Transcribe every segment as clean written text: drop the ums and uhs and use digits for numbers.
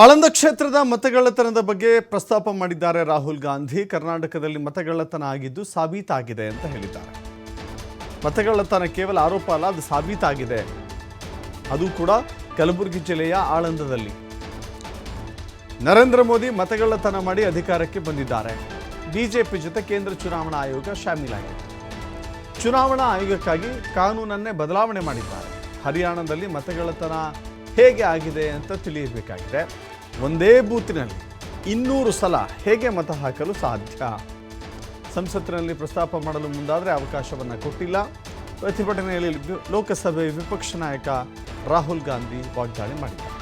ಆಳಂದ ಕ್ಷೇತ್ರದ ಮತಗಳ್ಳತನದ ಬಗ್ಗೆ ಪ್ರಸ್ತಾಪ ಮಾಡಿದ್ದಾರೆ ರಾಹುಲ್ ಗಾಂಧಿ. ಕರ್ನಾಟಕದಲ್ಲಿ ಮತಗಳ್ಳತನ ಆಗಿದ್ದು ಸಾಬೀತಾಗಿದೆ ಅಂತ ಹೇಳಿದ್ದಾರೆ. ಮತಗಳ್ಳತನ ಕೇವಲ ಆರೋಪ ಅಲ್ಲ, ಅದು ಸಾಬೀತಾಗಿದೆ. ಅದು ಕೂಡ ಕಲಬುರಗಿ ಜಿಲ್ಲೆಯ ಆಳಂದದಲ್ಲಿ. ನರೇಂದ್ರ ಮೋದಿ ಮತಗಳ್ಳತನ ಮಾಡಿ ಅಧಿಕಾರಕ್ಕೆ ಬಂದಿದ್ದಾರೆ. ಬಿಜೆಪಿ ಜೊತೆ ಕೇಂದ್ರ ಚುನಾವಣಾ ಆಯೋಗ ಶಾಮೀಲಾಗಿದೆ. ಚುನಾವಣಾ ಆಯೋಗಕ್ಕಾಗಿ ಕಾನೂನನ್ನೇ ಬದಲಾವಣೆ ಮಾಡಿದ್ದಾರೆ. ಹರಿಯಾಣದಲ್ಲಿ ಮತಗಳ್ಳತನ ಹೇಗೆ ಆಗಿದೆ ಅಂತ ತಿಳಿಯಬೇಕಾಗಿದೆ. ಒಂದೇ ಬೂತಿನಲ್ಲಿ 200 ಸಲ ಹೇಗೆ ಮತ ಹಾಕಲು ಸಾಧ್ಯ? ಸಂಸತ್ತಿನಲ್ಲಿ ಪ್ರಸ್ತಾಪ ಮಾಡಲು ಮುಂದಾದರೆ ಅವಕಾಶವನ್ನು ಕೊಟ್ಟಿಲ್ಲ. ಪ್ರತಿಭಟನೆಯಲ್ಲಿ ಲೋಕಸಭೆ ವಿಪಕ್ಷ ನಾಯಕ ರಾಹುಲ್ ಗಾಂಧಿ ವಾಗ್ದಾಳಿ ಮಾಡಿದ್ದಾರೆ.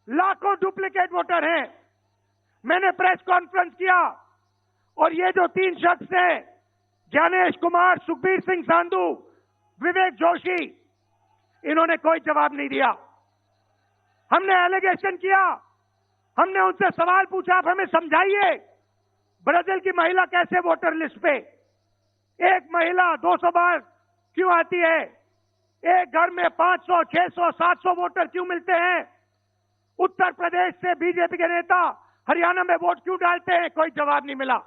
लाखों डुप्लीकेट वोटर हैं। मैंने प्रेस कॉन्फ्रेंस किया और ये जो 3 शख्स हैं, ज्ञानेश कुमार, सुखबीर सिंह सांधू, विवेक जोशी, इन्होंने कोई जवाब नहीं दिया। हमने एलिगेशन किया, हमने उनसे सवाल पूछा, आप हमें समझाइए ब्राजील की महिला कैसे वोटर लिस्ट पे, एक महिला 200 बार क्यों आती है, एक घर में 500, 600, 700 वोटर क्यों मिलते हैं, उत्तर प्रदेश से बीजेपी के नेता हरियाणा में वोट क्यों डालते हैं? कोई जवाब नहीं मिला।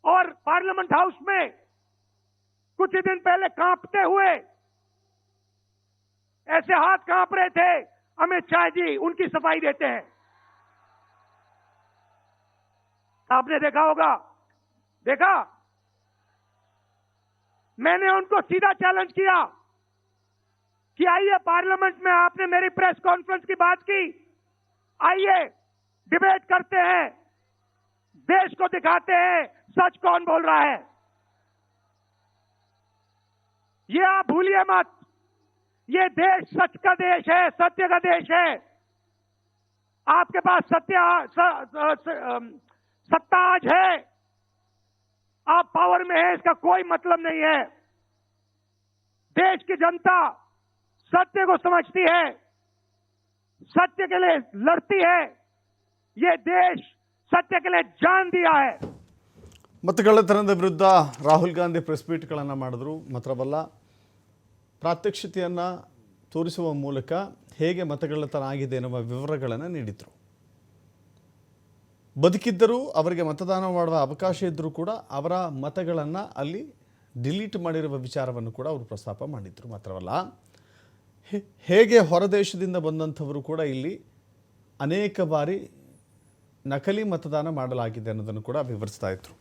और पार्लियामेंट हाउस में कुछ दिन पहले कांपते हुए, ऐसे हाथ कांप रहे थे, अमित शाह जी उनकी सफाई देते हैं। आपने देखा होगा, देखा? मैंने उनको सीधा चैलेंज किया कि आइए पार्लियामेंट में, आपने मेरी प्रेस कॉन्फ्रेंस की बात की, आइए डिबेट करते हैं, देश को दिखाते हैं सच कौन बोल रहा है। ये आप भूलिए मत, ये देश सच का देश है, सत्य का देश है। आपके पास सत्ता आज है, आप पावर में है, इसका कोई मतलब नहीं है। देश की जनता सत्य को समझती है, सत्य के लिए लड़ती है। ये देश सत्य के लिए जान दिया है। ಮತಗಳ್ಳತನದ ವಿರುದ್ಧ ರಾಹುಲ್ ಗಾಂಧಿ ಪ್ರೆಸ್ ಮೀಟ್ಗಳನ್ನು ಮಾಡಿದ್ರು. ಮಾತ್ರವಲ್ಲ, ಪ್ರಾತ್ಯಕ್ಷಿತೆಯನ್ನು ತೋರಿಸುವ ಮೂಲಕ ಹೇಗೆ ಮತಗಳ್ಳತನ ಆಗಿದೆ ಎನ್ನುವ ವಿವರಗಳನ್ನು ನೀಡಿದರು. ಬದುಕಿದ್ದರೂ ಅವರಿಗೆ ಮತದಾನ ಮಾಡುವ ಅವಕಾಶ ಇದ್ದರೂ ಕೂಡ ಅವರ ಮತಗಳನ್ನು ಅಲ್ಲಿ ಡಿಲೀಟ್ ಮಾಡಿರುವ ವಿಚಾರವನ್ನು ಕೂಡ ಅವರು ಪ್ರಸ್ತಾಪ ಮಾಡಿದರು. ಮಾತ್ರವಲ್ಲ, ಹೇಗೆ ಹೊರದೇಶದಿಂದ ಬಂದಂಥವರು ಕೂಡ ಇಲ್ಲಿ ಅನೇಕ ಬಾರಿ ನಕಲಿ ಮತದಾನ ಮಾಡಲಾಗಿದೆ ಅನ್ನೋದನ್ನು ಕೂಡ ವಿವರಿಸ್ತಾ ಇದ್ರು.